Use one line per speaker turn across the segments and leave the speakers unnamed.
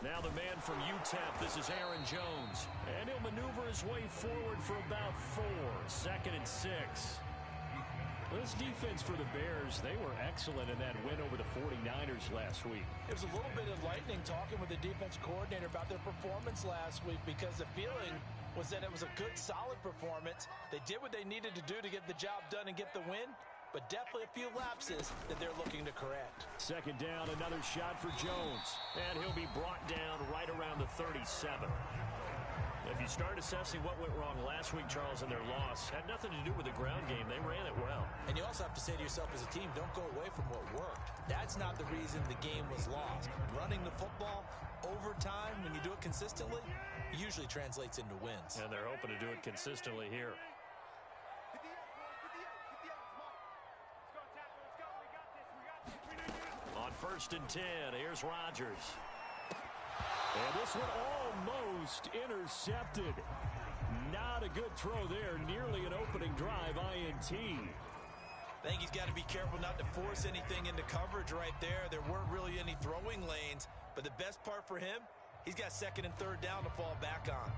Now the man from UTEP, this is Aaron Jones. And he'll maneuver his way forward for about 4. 2nd and 6. This defense for the Bears, they were excellent in that win over the 49ers last week.
It was a little bit enlightening talking with the defense coordinator about their performance last week, because the feeling was that it was a good, solid performance. They did what they needed to do to get the job done and get the win, but definitely a few lapses that they're looking to correct. 2nd down, another shot for Jones.
And he'll be brought down right around the 37. If you start assessing what went wrong last week, Charles, in their loss, had nothing to do with the ground game. They ran it well.
And you also have to say to yourself as a team, don't go away from what worked. That's not the reason the game was lost. Running the football over time, when you do it consistently, usually translates into wins.
And they're hoping to do it consistently here. On 1st and 10, here's Rodgers. And this one almost intercepted. Not a good throw there. Nearly an opening drive, INT.
I think he's got to be careful not to force anything into coverage right there. There weren't really any throwing lanes. But the best part for him, he's got 2nd and 3rd down to fall back on.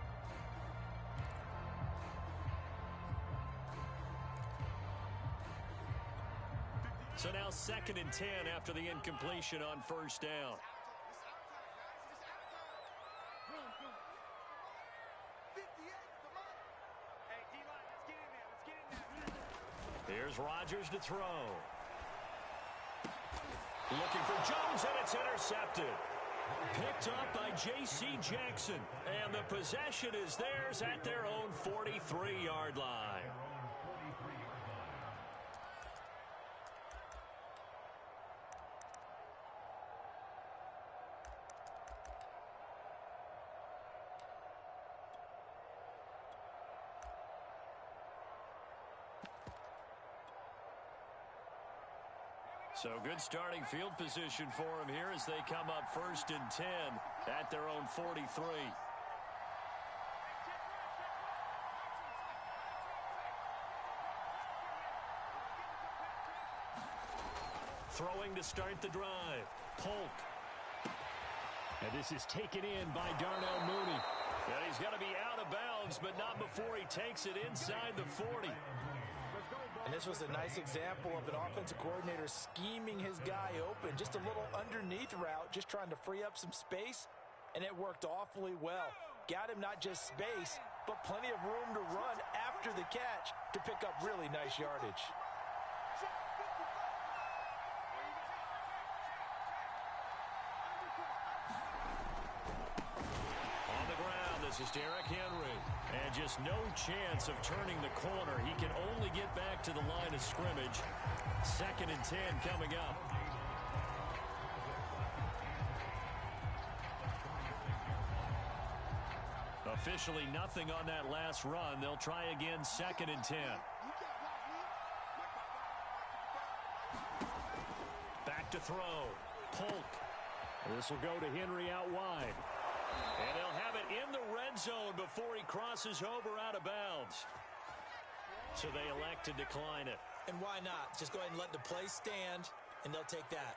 So now 2nd and 10 after the incompletion on 1st down. Here's Rodgers to throw. Looking for Jones, and it's intercepted. Picked up by J.C. Jackson. And the possession is theirs at their own 43-yard line. So good starting field position for him here as they come up 1st and 10 at their own 43. Throwing to start the drive. Polk. And this is taken in by Darnell Mooney. And he's going to be out of bounds, but not before he takes it inside the 40.
And this was a nice example of an offensive coordinator scheming his guy open. Just a little underneath route, just trying to free up some space, and it worked awfully well. Got him not just space, but plenty of room to run after the catch to pick up really nice yardage.
On the ground, this is Derrick Henry. And just no chance of turning the corner. He can only get back to the line of scrimmage. 2nd and 10 coming up. Officially nothing on that last run. They'll try again 2nd and 10. Back to throw. Polk. This will go to Henry out wide. And they'll have it in the red zone before he crosses over out of bounds. So they elect to decline it.
And why not? Just go ahead and let the play stand, and they'll take that.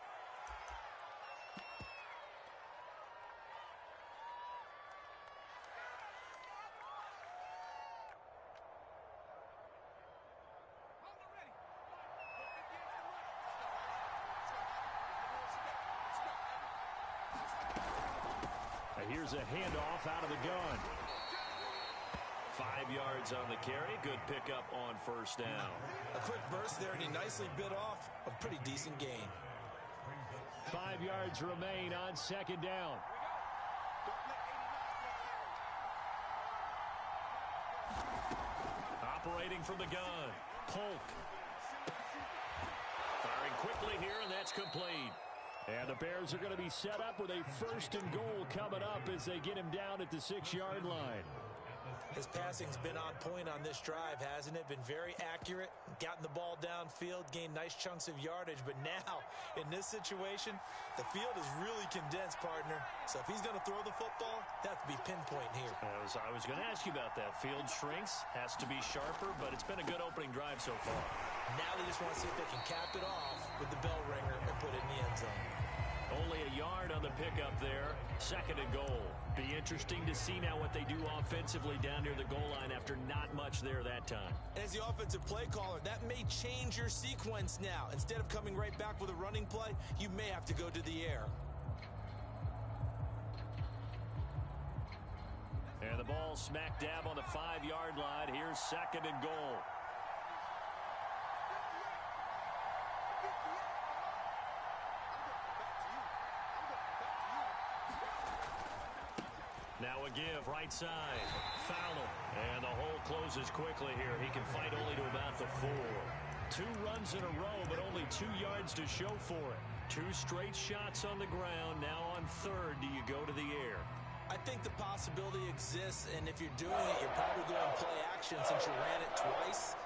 Here's a handoff out of the gun. 5 yards on the carry. Good pickup on 1st down.
A quick burst there, and he nicely bit off a pretty decent gain.
5 yards remain on 2nd down. Operating from the gun. Polk. Firing quickly here, and that's complete. And the Bears are going to be set up with a 1st and goal coming up as they get him down at the 6-yard line.
His passing's been on point on this drive, hasn't it? Been very accurate, gotten the ball downfield, gained nice chunks of yardage. But now, in this situation, the field is really condensed, partner. So if he's going to throw the football, that has to be pinpoint here.
I was going to ask you about that. Field shrinks, has to be sharper, but it's been a good opening drive so far.
Now they just want to see if they can cap it off with the bell ringer and put it in the end zone.
Only a yard on the there. 2nd and goal. Be interesting to see now what they do offensively down near the goal line after not much there that time.
As the offensive play caller, that may change your sequence now. Instead of coming right back with a running play, you may have to go to the air.
And the ball smack dab on the 5-yard line. Here's 2nd and goal. Now a give, right side. Foul him. And the hole closes quickly here. He can fight only to about the 4. 2 runs in a row, but only 2 yards to show for it. 2 straight shots on the ground. Now on 3rd, do you go to the air?
I think the possibility exists, and if you're doing it, you're probably going to play action since you ran it twice.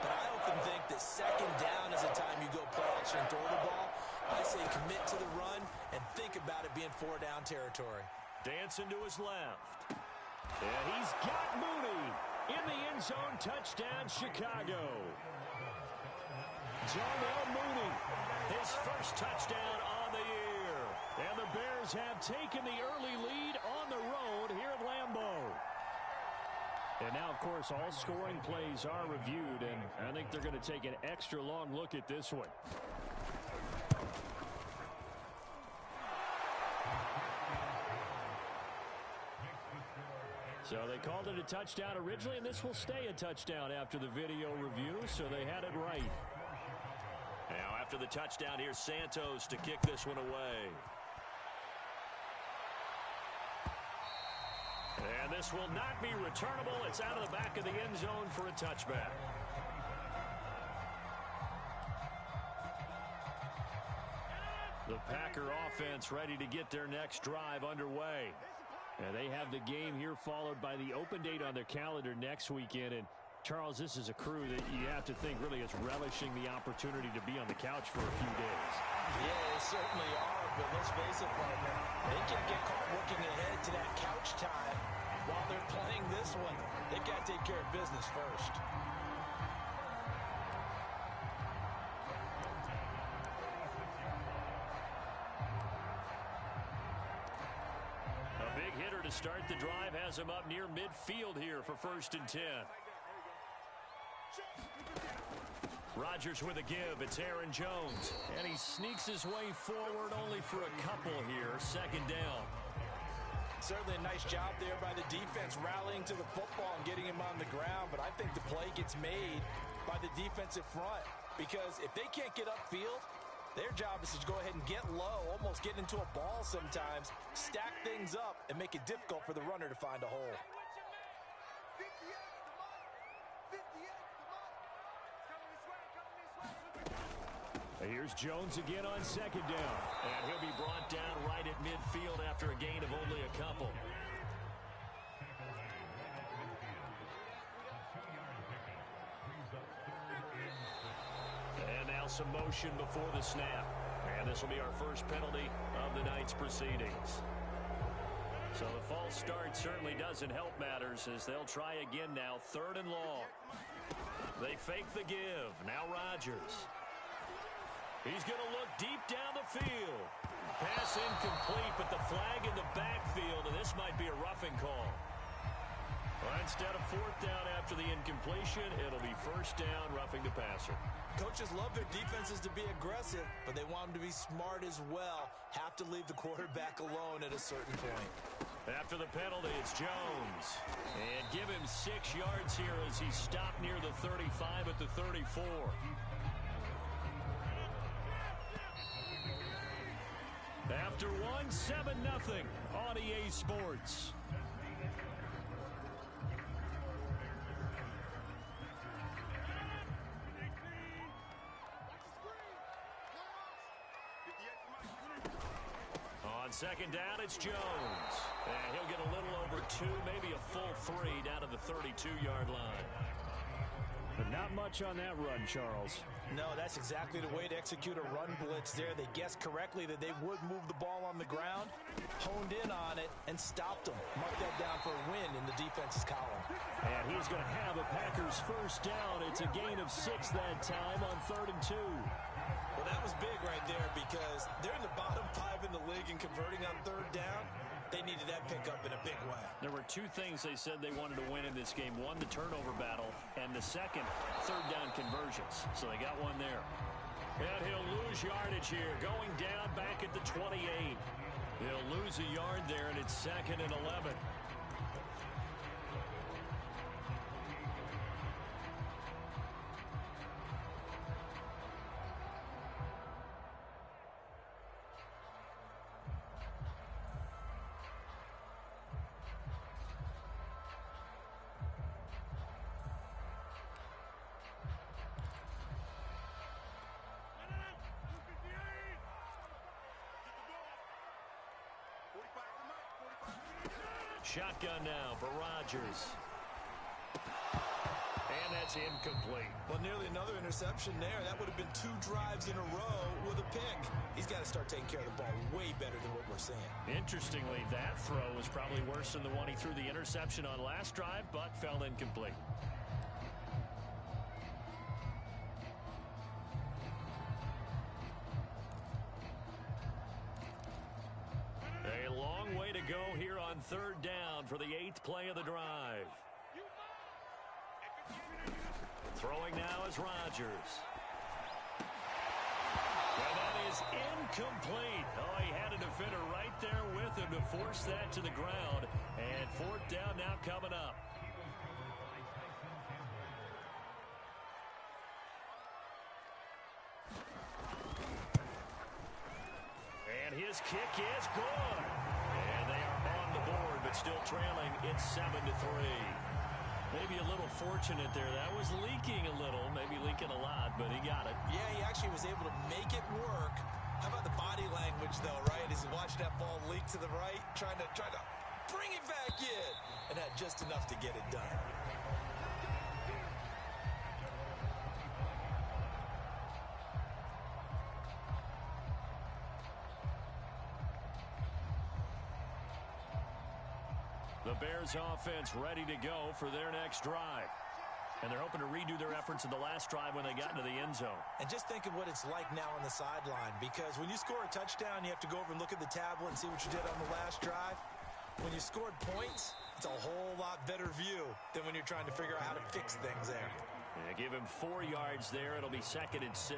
But I often think that 2nd down is the time you go play action and throw the ball. I say commit to the run and think about it being 4-down territory.
Dancing to his left. And he's got Mooney in the end zone. Touchdown, Chicago. Darnell Mooney, his first touchdown on the year. And the Bears have taken the early lead on the road here at Lambeau. And now, of course, all scoring plays are reviewed, and I think they're going to take an extra long look at this one. So they called it a touchdown originally, and this will stay a touchdown after the video review, so they had it right. Now after the touchdown, here's Santos to kick this one away. And this will not be returnable. It's out of the back of the end zone for a touchback. The Packer offense ready to get their next drive underway. And they have the game here followed by the open date on their calendar next weekend. And, Charles, this is a crew that you have to think really is relishing the opportunity to be on the couch for a few days.
Yeah, they certainly are, but let's face it, partner, they can't get caught looking ahead to that couch time while they're playing this one. They've got to take care of business first.
To start the drive has him up near midfield here for 1st and 10. Rodgers with a give. It's Aaron Jones. And he sneaks his way forward only for a couple here. 2nd down.
Certainly a nice job there by the defense rallying to the football and getting him on the ground. But I think the play gets made by the defensive front. Because if they can't get upfield, their job is to go ahead and get low, almost get into a ball sometimes, stack things up, and make it difficult for the runner to find a hole.
Here's Jones again on 2nd down. And he'll be brought down right at midfield after a gain of only a couple. Some motion before the snap. And this will be our first penalty of the night's proceedings. So the false start certainly doesn't help matters as they'll try again now. 3rd and long. They fake the give. Now Rodgers. He's going to look deep down the field. Pass incomplete, but the flag in the backfield, and this might be a roughing call. Well, instead of 4th down after the incompletion, it'll be 1st down, roughing the passer.
Coaches love their defenses to be aggressive, but they want them to be smart as well. Have to leave the quarterback alone at a certain point.
After the penalty, it's Jones. And give him 6 yards here as he stopped near the 35 at the 34. After one, 7-0 on EA Sports. On 2nd down, it's Jones. And he'll get a little over 2, maybe a full 3 down to the 32-yard line. But not much on that run, Charles.
No, that's exactly the way to execute a run blitz there. They guessed correctly that they would move the ball on the ground, honed in on it, and stopped them. Mark that down for a win in the defense's column.
And he's going to have a Packers 1st down. It's a gain of 6 that time on 3rd and 2.
Well, that was big right there because they're in the bottom 5 in the league in converting on 3rd down. needed that pickup in a big way.
There were two things they said they wanted to win in this game. One, the turnover battle, and the second, third down conversions. So they got one there. And he'll lose yardage here, going down back at the 28. He'll lose a yard there, and it's 2nd and 11. Shotgun now for Rodgers. And that's incomplete.
Well, nearly another interception there. That would have been 2 drives in a row with a pick. He's got to start taking care of the ball way better than what we're seeing.
Interestingly, that throw was probably worse than the one he threw the interception on last drive, but fell incomplete. A long way to go here on 3rd down for the 8th play of the drive. Throwing now is Rodgers. And that is incomplete. Oh, he had a defender right there with him to force that to the ground. And 4th down now coming up. And his kick is good. And they are on the board, but still trailing. It's 7-3. Maybe a little fortunate there. That was leaking a little, maybe leaking a lot, but he got it.
Yeah, he actually was able to make it work. How about the body language, though, right? As he watched that ball leak to the right, trying to bring it back in, and had just enough to get it done.
The Bears offense ready to go for their next drive. And they're hoping to redo their efforts in the last drive when they got into the end zone.
And just think of what it's like now on the sideline, because when you score a touchdown, you have to go over and look at the tablet and see what you did on the last drive. When you scored points, it's a whole lot better view than when you're trying to figure out how to fix things there.
Yeah, give him 4 yards there. It'll be 2nd and 6.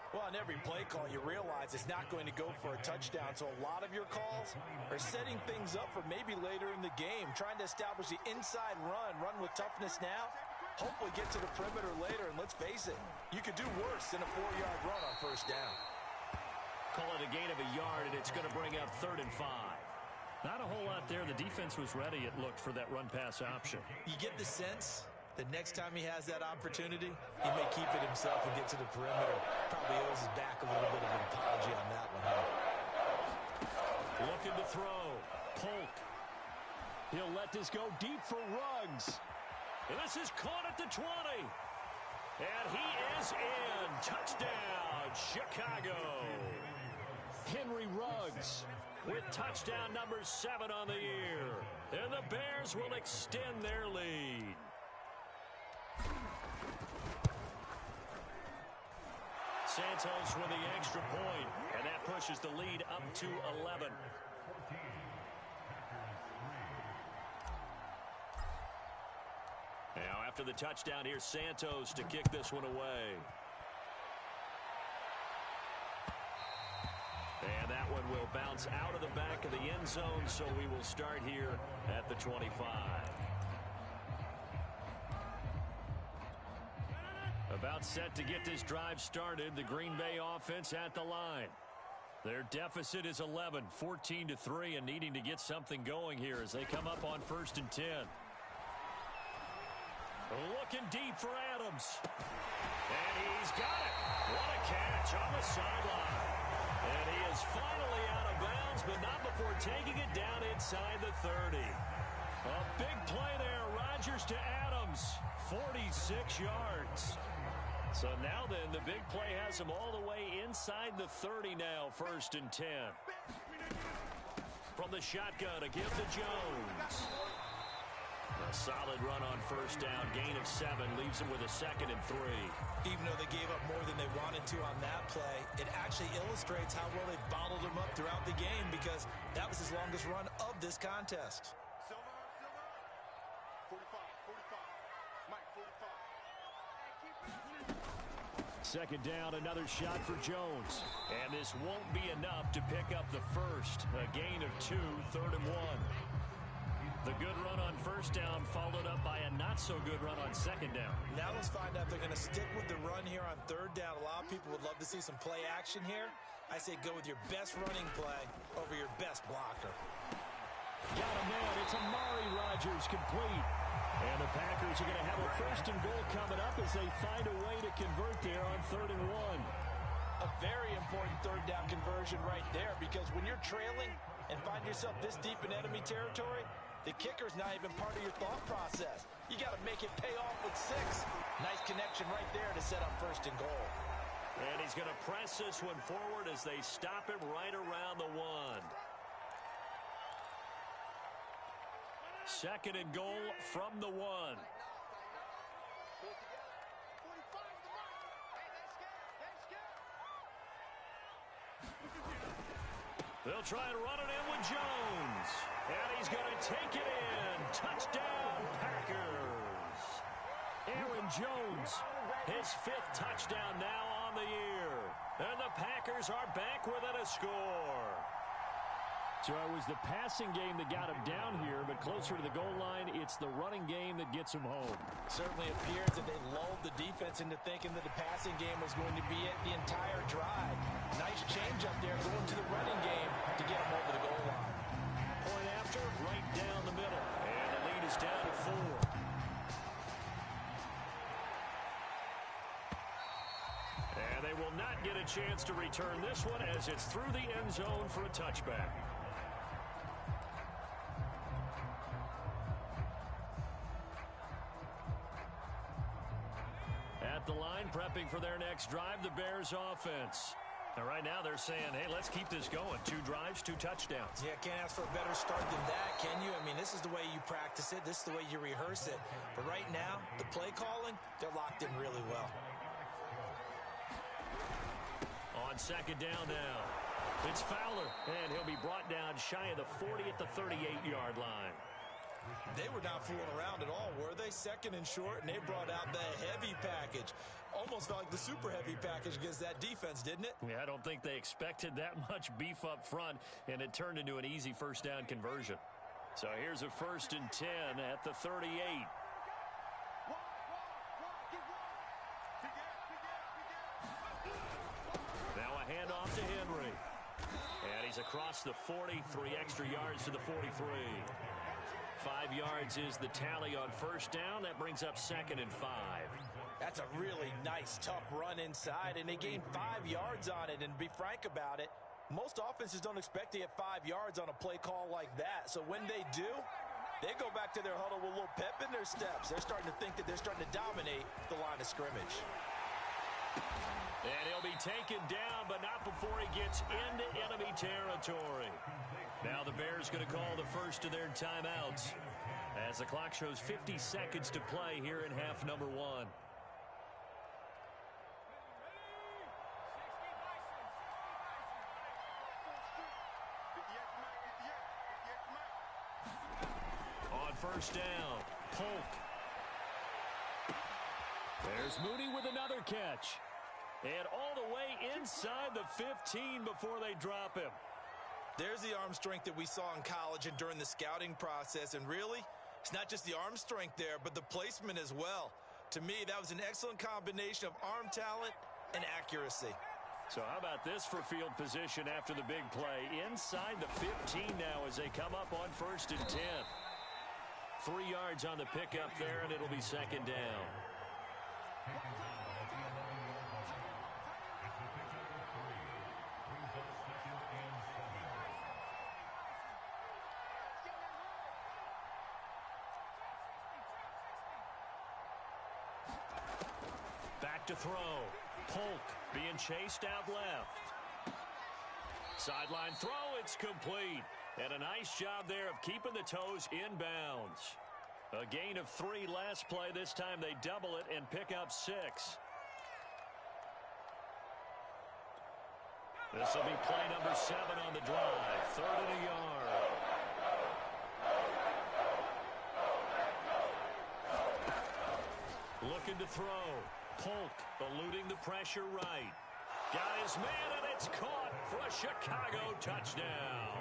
Well, on every play call, you realize it's not going to go for a touchdown. So a lot of your calls are setting things up for maybe later in the game, trying to establish the inside run with toughness now, hopefully get to the perimeter later. And let's face it, you could do worse than a 4-yard run on 1st down.
Call it a gain of a yard, and it's going to bring up 3rd and 5. Not a whole lot there. The defense was ready, it looked, for that run-pass option.
You get the sense the next time he has that opportunity, he may keep it himself and get to the perimeter. Probably owes his back a little bit of an apology on that one, huh?
Looking to throw. Polk. He'll let this go deep for Ruggs. And this is caught at the 20. And he is in. Touchdown, Chicago. Henry Ruggs with touchdown number 7 on the year. And the Bears will extend their lead. Santos with the extra point, and that pushes the lead up to 11. Now after the touchdown, here's Santos to kick this one away. And that one will bounce out of the back of the end zone, so we will start here at the 25. About set to get this drive started. The Green Bay offense at the line. Their deficit is 11, 14-3, and needing to get something going here as they come up on 1st and 10. Looking deep for Adams. And he's got it. What a catch on the sideline. And he is finally out of bounds, but not before taking it down inside the 30. A big play there. Rodgers to Adams. 46 yards. So now then, the big play has him all the way inside the 30 now, 1st and 10. From the shotgun, a give to Jones. A solid run on 1st down, gain of 7, leaves him with a 2nd and 3.
Even though they gave up more than they wanted to on that play, it actually illustrates how well they bottled him up throughout the game because that was his longest run of this contest.
Silver, 45, Mike, 45.
Second down, another shot for Jones. And this won't be enough to pick up the first. A gain of 2, 3rd and 1. The good run on first down followed up by a not-so-good run on second down.
Now let's find out if they're going to stick with the run here on 3rd down. A lot of people would love to see some play action here. I say go with your best running play over your best blocker.
Got a man. It's Amari Rodgers complete. And the Packers are going to have a 1st and goal coming up as they find a way to convert there on 3rd and 1.
A very important 3rd down conversion right there, because when you're trailing and find yourself this deep in enemy territory, the kicker's not even part of your thought process. You got to make it pay off with 6. Nice connection right there to set up 1st and goal.
And he's going to press this one forward as they stop him right around the 1. 2nd and goal from the 1. They'll try and run it in with Jones. And he's going to take it in. Touchdown, Packers. Aaron Jones, his 5th touchdown now on the year. And the Packers are back within a score. So it was the passing game that got him down here, but closer to the goal line, it's the running game that gets him home.
Certainly appears that they lulled the defense into thinking that the passing game was going to be it the entire drive. Nice change up there going to the running game to get him over the goal line.
Point after, right down the middle. And the lead is down to 4. And they will not get a chance to return this one as it's through the end zone for a touchback. At the line, prepping for their next drive, the Bears offense. And right now they're saying, hey, let's keep this going. 2 drives, 2 touchdowns.
Yeah, can't ask for a better start than that, can you? I mean, this is the way you practice it. This is the way you rehearse it. But right now, the play calling, they're locked in really well.
On 2nd down now, it's Fowler, and he'll be brought down shy of the 40 at the 38-yard line.
They were not fooling around at all, were they? 2nd and short, and they brought out the heavy package. Almost felt like the super heavy package against that defense, didn't it?
Yeah, I don't think they expected that much beef up front, and it turned into an easy 1st down conversion. So here's a 1st and 10 at the 38. Now a handoff to Henry. And he's across the 40, 3 extra yards to the 43. 5 yards is the tally on 1st down. That brings up 2nd and 5.
That's a really nice, tough run inside, and they gained 5 yards on it. And to be frank about it, most offenses don't expect to get 5 yards on a play call like that. So when they do, they go back to their huddle with a little pep in their steps. They're starting to think that they're starting to dominate the line of scrimmage.
And he'll be taken down, but not before he gets into enemy territory. Now the Bears going to call the first of their timeouts as the clock shows 50 seconds to play here in half number 1. On 1st down, Polk. There's Mooney with another catch. And all the way inside the 15 before they drop him.
There's the arm strength that we saw in college and during the scouting process. And really, it's not just the arm strength there, but the placement as well. To me, that was an excellent combination of arm talent and accuracy.
So how about this for field position after the big play? Inside the 15 now as they come up on 1st and 10. 3 yards on the pickup there, and it'll be 2nd down. Back to throw. Polk being chased out left. Sideline throw, it's complete. And a nice job there of keeping the toes inbounds. A gain of 3 last play. This time they double it and pick up 6. This will be play number 7 on the drive. throw. Polk eluding the pressure right. Got his man, and it's caught for a Chicago touchdown.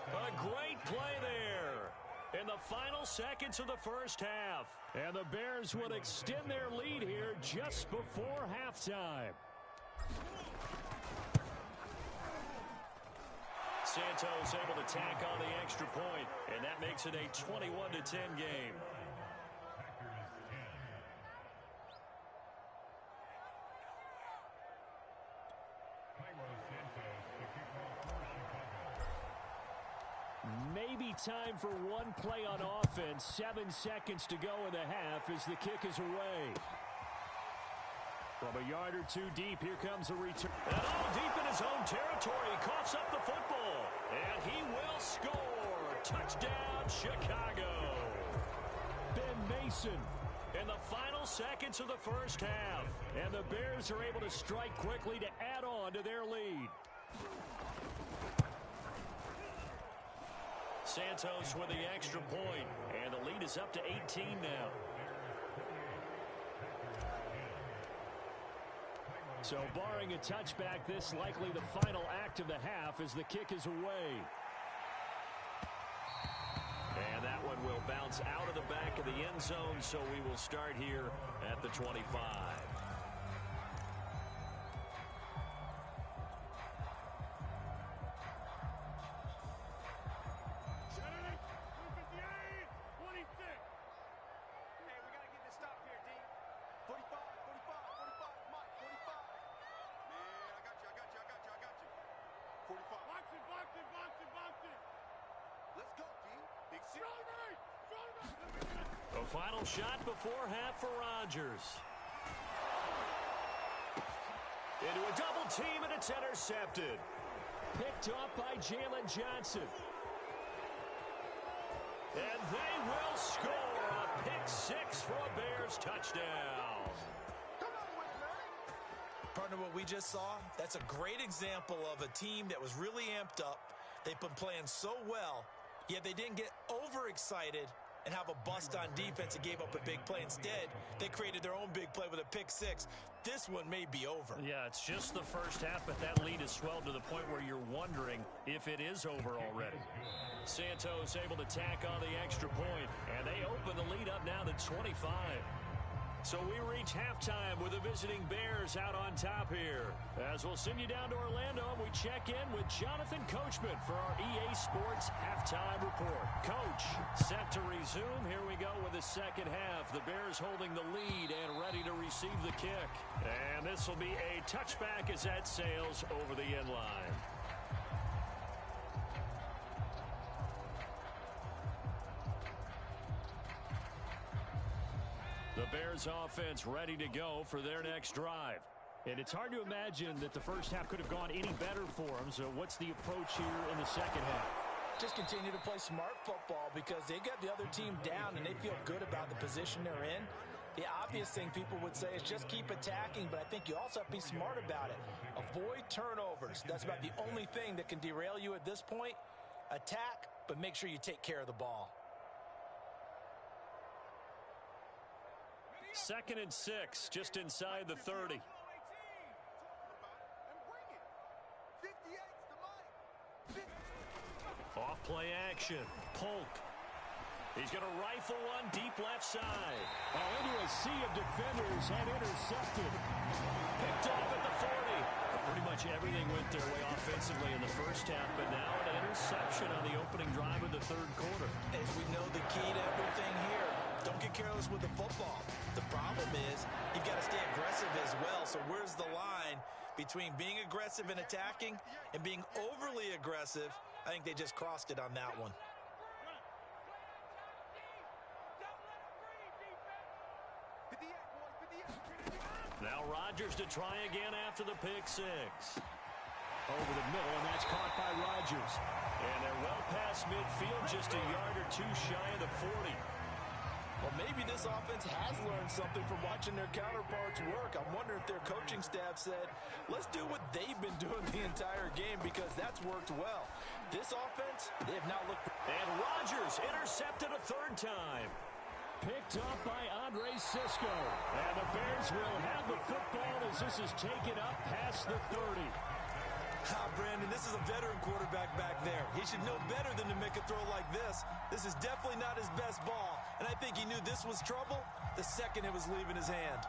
A great play there in the final seconds of the first half. And the Bears would extend their lead here just before halftime. Santos able to tack on the extra point, and that makes it a 21-10 game. Maybe time for one play on offense. 7 seconds to go in the half as the kick is away. From a yard or two deep, here comes a return. And all deep in his own territory, he coughs up the football. And he will score. Touchdown, Chicago. Ben Mason in the final seconds of the first half. And the Bears are able to strike quickly to add on to their lead. Santos with the extra point, and the lead is up to 18 now. So barring a touchback, this likely the final act of the half as the kick is away. And that one will bounce out of the back of the end zone, so we will start here at the 25. A final shot before half for Rodgers. Into a double team, and it's intercepted. Picked off by Jalen Johnson. And they will score a pick six for a Bears touchdown.
Partner, what we just saw, that's a great example of a team that was really amped up. They've been playing so well, yet they didn't get overexcited and have a bust on defense and gave up a big play. Instead, they created their own big play with a pick six. This one may be over.
Yeah, it's just the first half, but that lead has swelled to the point where you're wondering if it is over already. Santos able to tack on the extra point, and they open the lead up now to 25. So we reach halftime with the visiting Bears out on top here. As we'll send you down to Orlando, we check in with Jonathan Coachman for our EA Sports Halftime Report. Coach, set to resume. Here we go with the second half. The Bears holding the lead and ready to receive the kick. And this will be a touchback as that sails over the end line. The Bears offense ready to go for their next drive. And it's hard to imagine that the first half could have gone any better for them. So what's the approach here in the second half?
Just continue to play smart football because they got the other team down and they feel good about the position they're in. The obvious thing people would say is just keep attacking, but I think you also have to be smart about it. Avoid turnovers. That's about the only thing that can derail you at this point. Attack, but make sure you take care of the ball.
2nd and 6, just inside the 30. Off play action. Polk. He's going to rifle one deep left side. Into a sea of defenders and intercepted. Picked off at the 40. Pretty much everything went their way offensively in the first half, but now an interception on the opening drive of the third quarter.
As we know, the key to everything here, don't get careless with the football. The problem is you've got to stay aggressive as well. So where's the line between being aggressive and attacking and being overly aggressive? I think they just crossed it on that one.
Now Rodgers to try again after the pick six. Over the middle, and that's caught by Rodgers. And they're well past midfield, just a yard or two shy of the 40.
Well, maybe this offense has learned something from watching their counterparts work. I'm wondering if their coaching staff said, let's do what they've been doing the entire game because that's worked well. This offense, they have not looked.
And Rodgers intercepted a third time. Picked up by Andre Sisco. And the Bears will have the football as this is taken up past the 30.
Brandon, this is a veteran quarterback back there. He should know better than to make a throw like this. This is definitely not his best ball, and I think he knew this was trouble the second it was leaving his hand.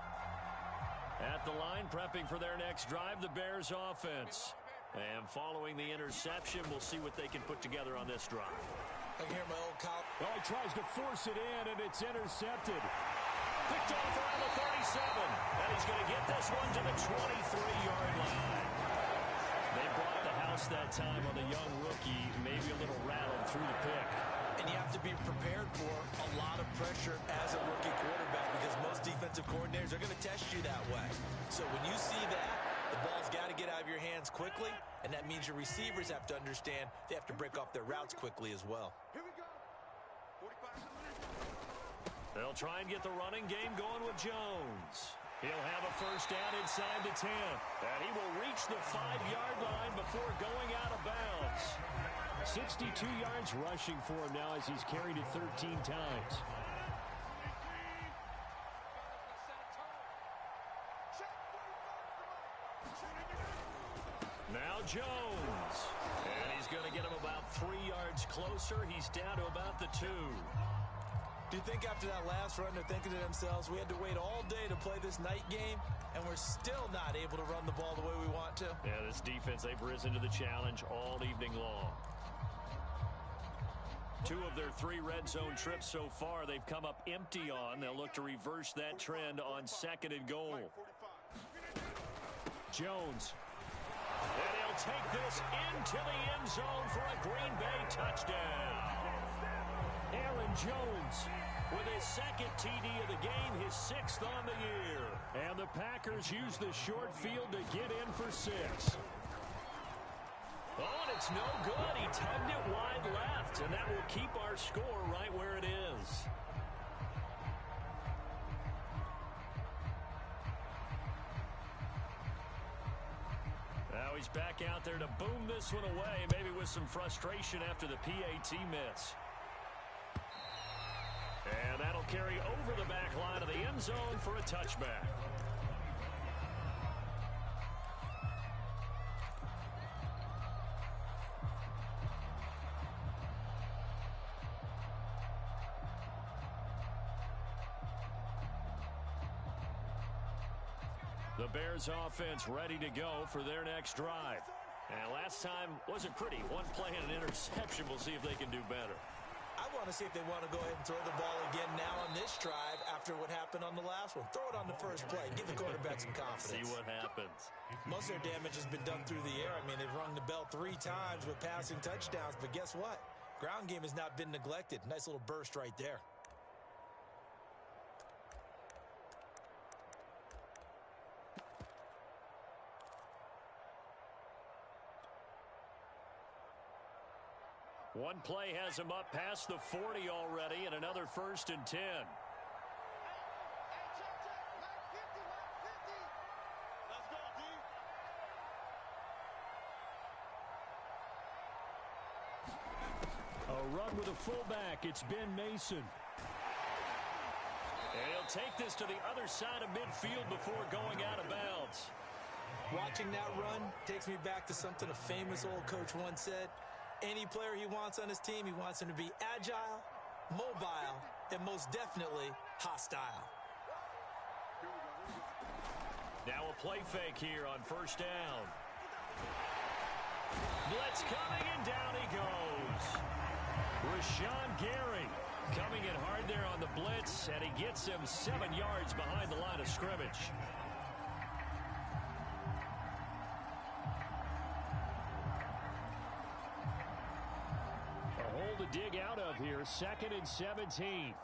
At the line, prepping for their next drive, the Bears offense. And following the interception, we'll see what they can put together on this drive.
I can hear my old college.
Oh, he tries to force it in, and it's intercepted. Picked off around the 37. And he's going to get this one to the 23-yard line. They brought the house that time on the young rookie, maybe a little rattled through the pick.
And you have to be prepared for a lot of pressure as a rookie quarterback because most defensive coordinators are going to test you that way. So when you see that, the ball's got to get out of your hands quickly, and that means your receivers have to understand they have to break off their routes quickly as well.
Here we go. 45 minutes.
They'll try and get the running game going with Jones. He'll have a first down inside the 10. And he will reach the 5-yard line before going out of bounds. 62 yards rushing for him now as he's carried it 13 times. Now Jones. And he's going to get him about 3 yards closer. He's down to about the 2.
Do you think after that last run they're thinking to themselves, we had to wait all day to play this night game, and we're still not able to run the ball the way we want to?
Yeah, this defense, they've risen to the challenge all evening long. 2 of their 3 red zone trips so far, they've come up empty on. They'll look to reverse that trend on 2nd and goal. Jones. And he'll take this into the end zone for a Green Bay touchdown. Aaron Jones with his 2nd TD of the game, his 6th on the year. And the Packers use the short field to get in for 6. Oh, and it's no good. He tugged it wide left, and that will keep our score right where it is. Now he's back out there to boom this one away, maybe with some frustration after the PAT miss. And that'll carry over the back line of the end zone for a touchback. The Bears offense ready to go for their next drive. And last time wasn't pretty. One play and an interception. We'll see if they can do better.
I want to see if they want to go ahead and throw the ball again now on this drive after what happened on the last one. Throw it on the first play. Give the quarterback some confidence.
See what happens.
Most of their damage has been done through the air. I mean, they've rung the bell 3 times with passing touchdowns. But guess what? Ground game has not been neglected. Nice little burst right there.
One play has him up past the 40 already, and another 1st and 10. A run with a fullback. It's Ben Mason. And he'll take this to the other side of midfield before going out of bounds.
Watching that run takes me back to something a famous old coach once said. Any player he wants on his team, he wants him to be agile, mobile, and most definitely hostile.
Now a play fake here on 1st down. Blitz coming, and down he goes. Rashawn Gary coming in hard there on the blitz, and he gets him 7 yards behind the line of scrimmage. To dig out of here, 2nd and 17.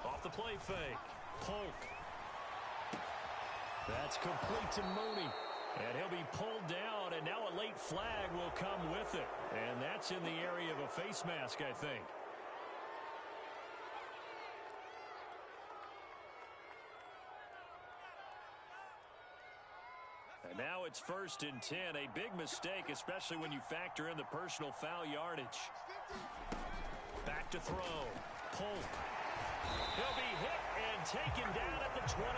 Off the play fake. Polk. That's complete to Mooney. And he'll be pulled down, and now a late flag will come with it. And that's in the area of a face mask, I think. And now it's 1st and 10. A big mistake, especially when you factor in the personal foul yardage. Back to throw. Pull. He'll be hit and taken down at the 21.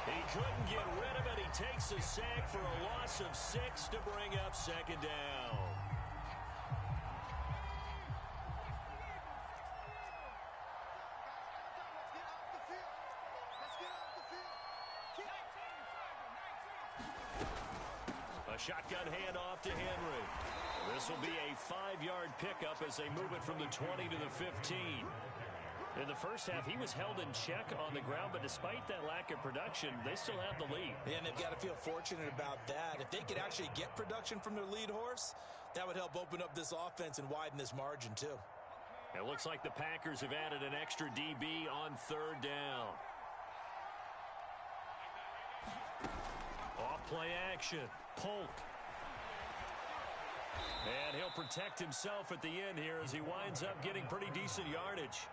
He couldn't get rid of it. He takes a sack for a loss of 6 to bring up 2nd down. A shotgun handoff to Henry. This will be a 5-yard pickup as they move it from the 20 to the 15. In the first half, he was held in check on the ground, but despite that lack of production, they still have the lead.
Yeah, and they've got to feel fortunate about that. If they could actually get production from their lead horse, that would help open up this offense and widen this margin, too.
It looks like the Packers have added an extra DB on 3rd down. Off-play action. Polk. And he'll protect himself at the end here as he winds up getting pretty decent yardage.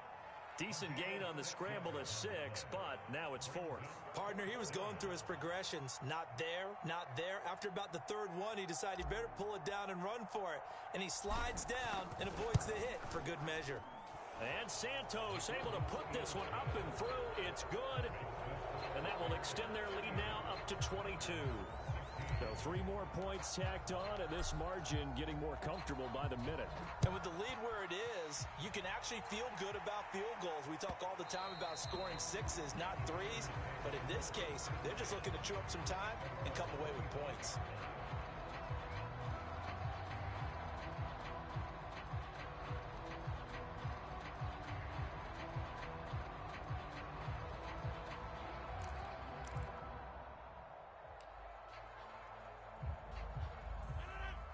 Decent gain on the scramble to 6, but now it's 4th.
Partner, he was going through his progressions. Not there, not there. After about the 3rd one, he decided he better pull it down and run for it. And he slides down and avoids the hit for good measure.
And Santos able to put this one up and through. It's good. And that will extend their lead now up to 22. So 3 more points tacked on, and this margin getting more comfortable by the minute.
And with the lead where it is, you can actually feel good about field goals. We talk all the time about scoring 6s, not 3s. But in this case, they're just looking to chew up some time and come away with points.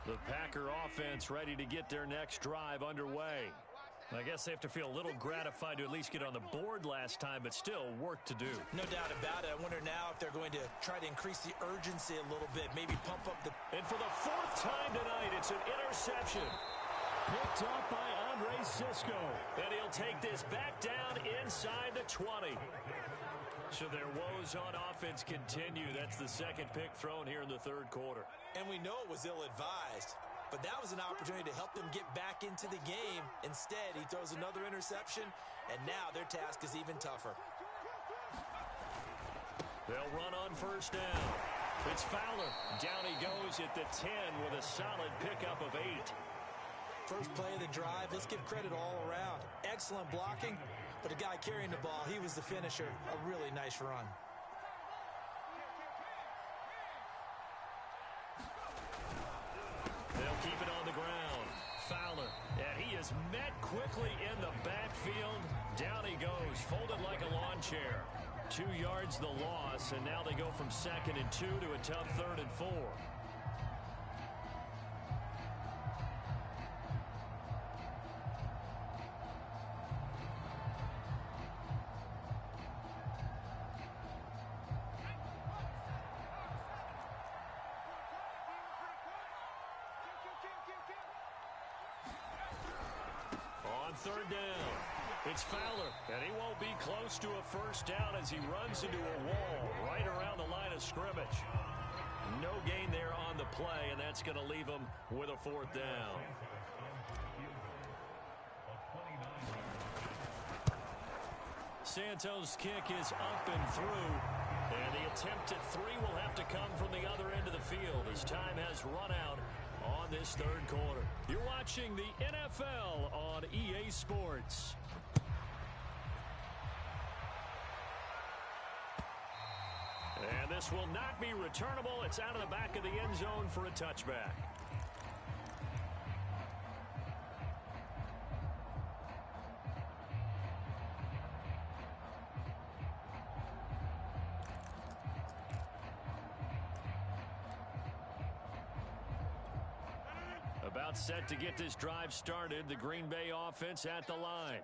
The Packer offense ready to get their next drive underway. I guess they have to feel a little gratified to at least get on the board last time, but still work to do.
No doubt about it. I wonder now if they're going to try to increase the urgency a little bit, maybe pump up the...
And for the 4th time tonight, it's an interception. Picked up by Andre Sisco. And he'll take this back down inside the 20. So their woes on offense continue. That's the 2nd pick thrown here in the 3rd quarter.
And we know it was ill-advised, but that was an opportunity to help them get back into the game. Instead, he throws another interception, and now their task is even tougher.
They'll run on 1st down. It's Fowler. Down he goes at the 10 with a solid pickup of 8.
First play of the drive, let's give credit all around. Excellent blocking, but the guy carrying the ball, he was the finisher. A really nice run.
They'll keep it on the ground. Fowler, and he is met quickly in the backfield. Down he goes, folded like a lawn chair. 2 yards the loss, and now they go from 2nd and 2 to a tough 3rd and 4. On 3rd down, it's Fowler, and he won't be close to a 1st down as he runs into a wall right around the line of scrimmage. No gain there on the play, and that's going to leave him with a 4th down. Santos' kick is up and through, and the attempt at 3 will have to come from the other end of the field as time has run out on this 3rd quarter. You're watching the NFL on EA Sports. And this will not be returnable. It's out of the back of the end zone for a touchback. About set to get this drive started. The Green Bay offense at the line.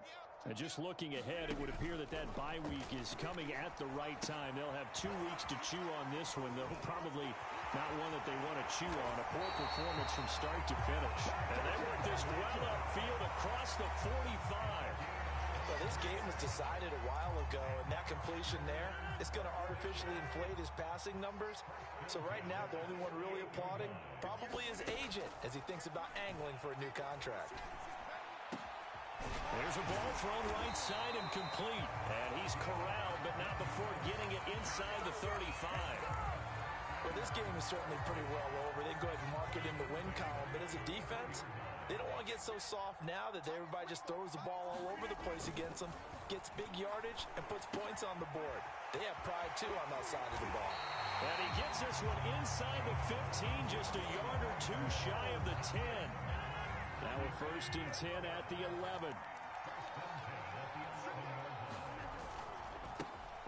And just looking ahead, it would appear that bye week is coming at the right time. They'll have 2 weeks to chew on this one, though. Probably not one that they want to chew on. A poor performance from start to finish. And they work this well upfield across the 45.
Well, this game was decided a while ago, and that completion there is going to artificially inflate his passing numbers. So right now, the only one really applauding probably his agent as he thinks about angling for a new contract.
There's a ball thrown right side and complete. And he's corralled, but not before getting it inside the 35.
Well, this game is certainly pretty well over. They go ahead and mark it in the win column. But as a defense, they don't want to get so soft now that everybody just throws the ball all over the place against them, gets big yardage, and puts points on the board. They have pride, too, on that side of the ball.
And he gets this one inside the 15, just a yard or two shy of the 10. Now a 1st and 10 at the 11.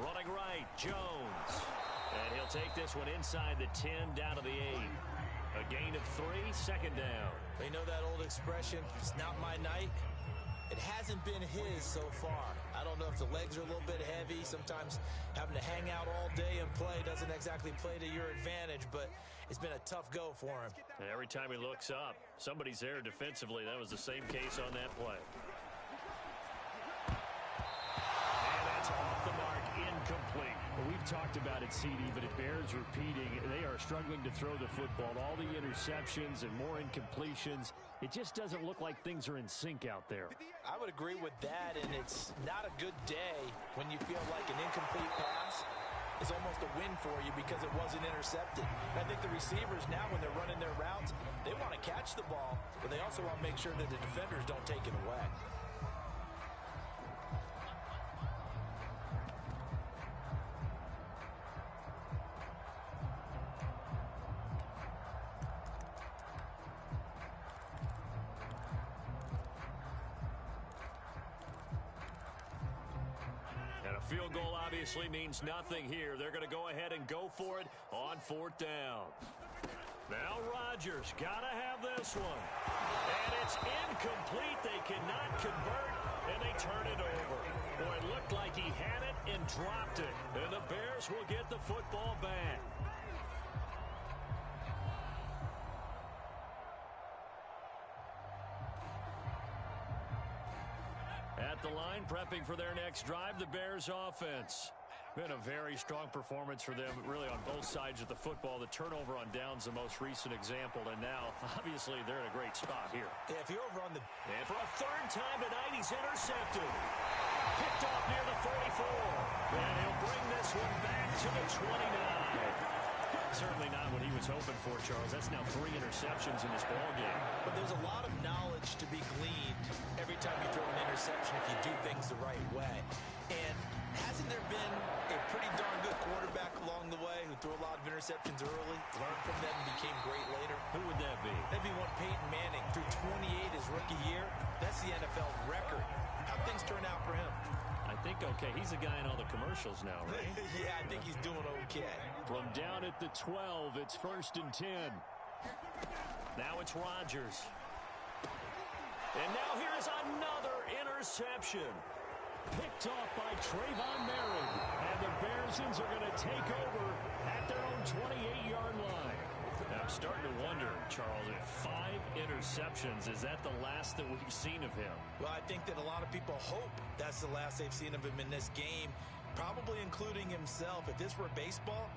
Running right, Jones. And he'll take this one inside the 10, down to the 8. A gain of 3, 2nd down.
You know that old expression, it's not my night? It hasn't been his so far. I don't know if the legs are a little bit heavy. Sometimes having to hang out all day and play doesn't exactly play to your advantage, but it's been a tough go for him.
And every time he looks up, somebody's there defensively. That was the same case on that play. And that's off the mark, incomplete.
Well, we've talked about it, CD, but it bears repeating. They are struggling to throw the football. All the interceptions and more incompletions. It just doesn't look like things are in sync out there.
I would agree with that, and it's not a good day when you feel like an incomplete pass is almost a win for you because it wasn't intercepted. I think the receivers now, when they're running their routes, they want to catch the ball, but they also want to make sure that the defenders don't take it away.
Field goal obviously means nothing here. They're going to go ahead and go for it on 4th down. Now Rodgers got to have this one. And it's incomplete. They cannot convert, and they turn it over. Boy, it looked like he had it and dropped it. And the Bears will get the football back. At the line, prepping for their next drive, the Bears offense. Been a very strong performance for them, really on both sides of the football. The turnover on downs, the most recent example, and now, obviously, they're in a great spot here.
Yeah, if you're over on the...
And for a 3rd time tonight, he's intercepted. Picked off near the 44. And he'll bring this one back to the 29. Certainly not what he was hoping for, Charles. That's now 3 interceptions in this ballgame.
But there's a lot of knowledge to be gleaned every time you throw an interception if you do things the right way. And hasn't there been a pretty darn good quarterback along the way who threw a lot of interceptions early, learned from them, and became great later?
Who would that be?
That'd be one Peyton Manning. Threw 28 his rookie year. That's the NFL record. How'd things turn out for him?
I think okay. He's a guy in all the commercials now, right?
Yeah, I think he's doing okay.
From down at the 12, it's 1st and 10. Now it's Rodgers. And now here's another interception. Picked off by Trayvon Merritt. And the Bearsons are going to take over at their own 28-yard line. Now I'm starting to wonder, Charles, if 5 interceptions, is that the last that we've seen of him?
Well, I think that a lot of people hope that's the last they've seen of him in this game, probably including himself. If this were baseball,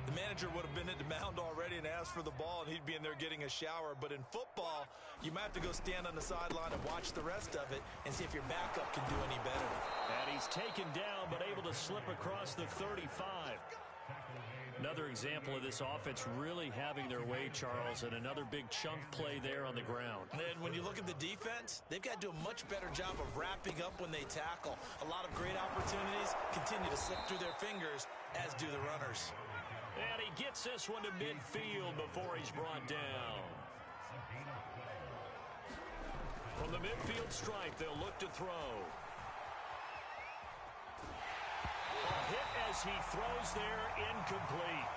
the manager would have been at the mound already and asked for the ball, and he'd be in there getting a shower. But in football, you might have to go stand on the sideline and watch the rest of it and see if your backup can do any better.
And he's taken down, but able to slip across the 35. Another example of this offense really having their way, Charles, and another big chunk play there on the ground.
And when you look at the defense, they've got to do a much better job of wrapping up when they tackle. A lot of great opportunities continue to slip through their fingers, as do the runners.
And he gets this one to midfield before he's brought down. From the midfield stripe, they'll look to throw. A hit as he throws there, incomplete.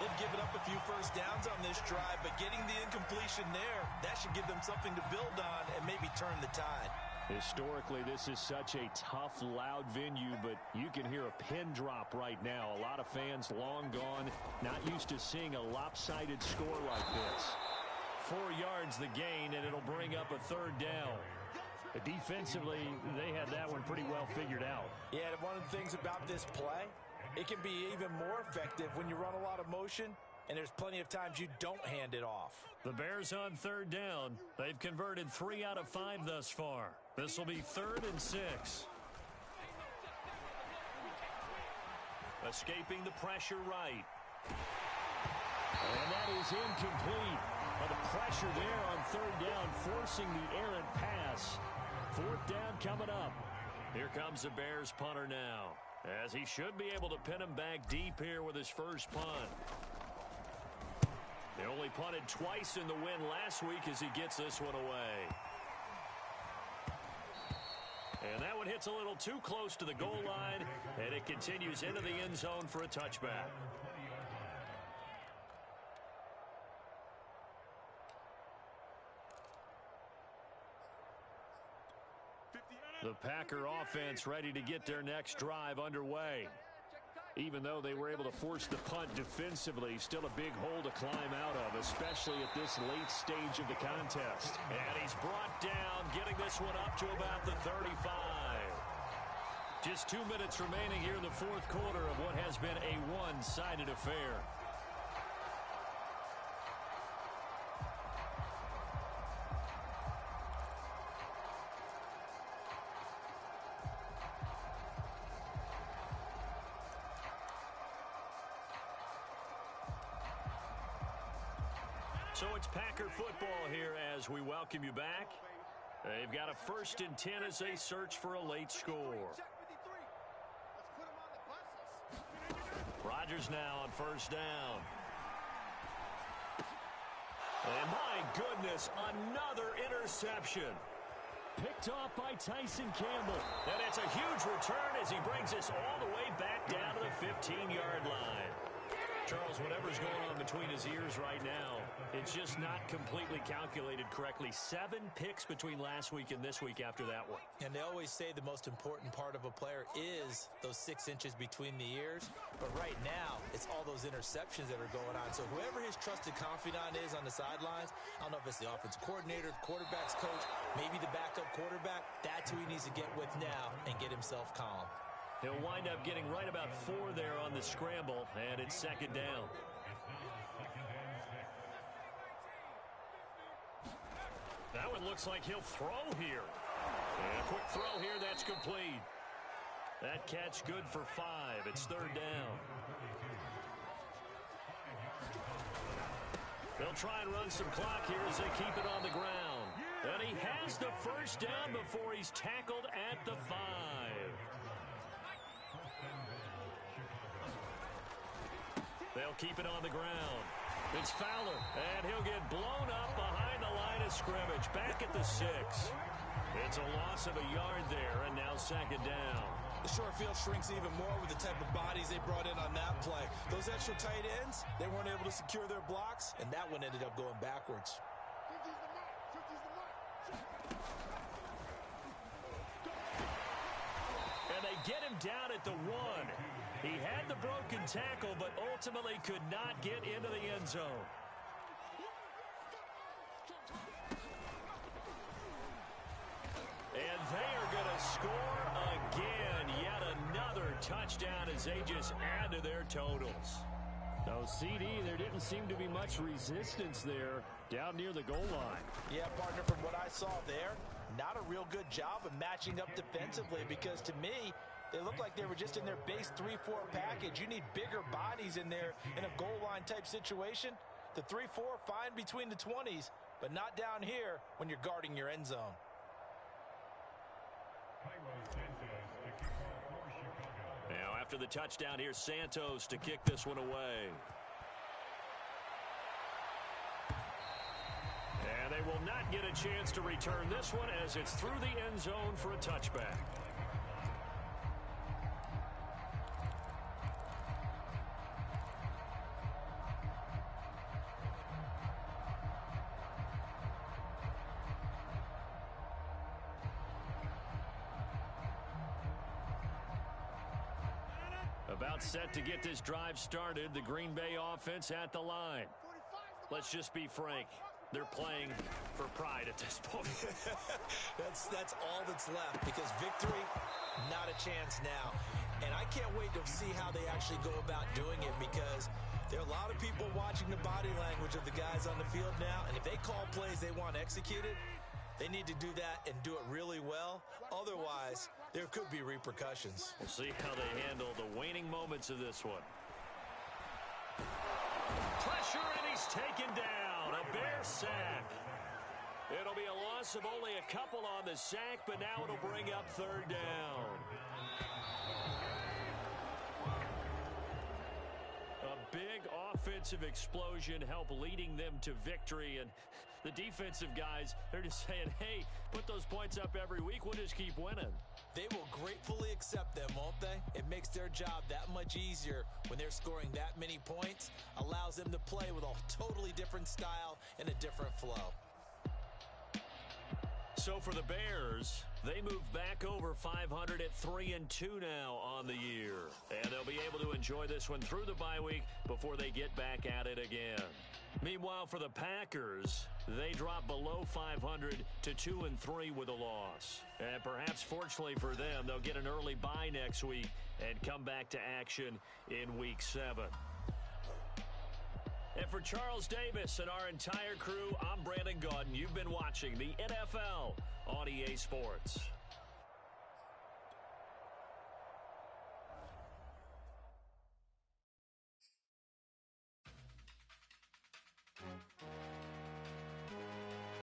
They've given up a few first downs on this drive, but getting the incompletion there, that should give them something to build on and maybe turn the tide.
Historically, this is such a tough, loud venue, but you can hear a pin drop right now. A lot of fans long gone, not used to seeing a lopsided score like this.
4 yards the gain, and it'll bring up a 3rd down.
Defensively, they had that one pretty well figured out.
Yeah, and one of the things about this play, it can be even more effective when you run a lot of motion, and there's plenty of times you don't hand it off.
The Bears on third down. They've converted 3 out of 5 thus far. This will be 3rd and 6. Escaping the pressure right.
And that is incomplete. Well, the pressure there on third down, forcing the errant pass. 4th down coming up.
Here comes the Bears punter now, as he should be able to pin him back deep here with his first punt. They only punted twice in the win last week as he gets this one away. And that one hits a little too close to the goal line, and it continues into the end zone for a touchback. The Packer offense ready to get their next drive underway. Even though they were able to force the punt defensively, still a big hole to climb out of, especially at this late stage of the contest. And he's brought down, getting this one up to about the 35. Just 2 minutes remaining here in the 4th quarter of what has been a one-sided affair. So it's Packer football here as we welcome you back. They've got a 1st and 10 as they search for a late score. Rodgers now on 1st down. And my goodness, another interception.
Picked off by Tyson Campbell.
And it's a huge return as he brings us all the way back down to the 15-yard line. Charles, whatever's going on between his ears right now, it's just not completely calculated correctly. 7 picks between last week and this week after that one.
And they always say the most important part of a player is those 6 inches between the ears. But right now, it's all those interceptions that are going on. So whoever his trusted confidant is on the sidelines, I don't know if it's the offensive coordinator, the quarterback's coach, maybe the backup quarterback, that's who he needs to get with now and get himself calm.
He'll wind up getting right about 4 there on the scramble, and it's 2nd down. That one looks like he'll throw here. And a quick throw here, that's complete. That catch good for 5. It's 3rd down. They'll try and run some clock here as they keep it on the ground. And he has the 1st down before he's tackled at the 5. They'll keep it on the ground. It's Fowler, and he'll get blown up behind the line of scrimmage, back at the 6. It's a loss of a yard there, and now 2nd down.
The short field shrinks even more with the type of bodies they brought in on that play. Those extra tight ends, they weren't able to secure their blocks, and that one ended up going backwards.
And they get him down at the 1. He had the broken tackle, but ultimately could not get into the end zone. And they are going to score again. Yet another touchdown as they just add to their totals.
No, CD, there didn't seem to be much resistance there down near the goal line.
Yeah, partner, from what I saw there, not a real good job of matching up defensively, because to me, they looked like they were just in their base 3-4 package. You need bigger bodies in there in a goal line type situation. The 3-4, fine between the 20s, but not down here when you're guarding your end zone.
Now after the touchdown, here's Santos to kick this one away. And they will not get a chance to return this one as it's through the end zone for a touchback. About set to get this drive started. The Green Bay offense at the line. Let's just be frank. They're playing for pride at this point.
That's all that's left, because victory, not a chance now. And I can't wait to see how they actually go about doing it, because there are a lot of people watching the body language of the guys on the field now, and if they call plays they want executed, they need to do that and do it really well. Otherwise, there could be repercussions.
We'll see how they handle the waning moments of this one. Pressure, and he's taken down. A Bear sack. It'll be a loss of only a couple on the sack, but now it'll bring up third down. A big offensive explosion helped leading them to victory, and the defensive guys, they're just saying, hey, put those points up every week, we'll just keep winning.
They will gratefully accept them, won't they? It makes their job that much easier when they're scoring that many points, allows them to play with a totally different style and a different flow.
So for the Bears, they move back over 500 at 3-2 now on the year. And they'll be able to enjoy this one through the bye week before they get back at it again. Meanwhile, for the Packers, they drop below 500 to 2-3 with a loss. And perhaps fortunately for them, they'll get an early bye next week and come back to action in Week 7. And for Charles Davis and our entire crew, I'm Brandon Gaudin. You've been watching the NFL on EA Sports.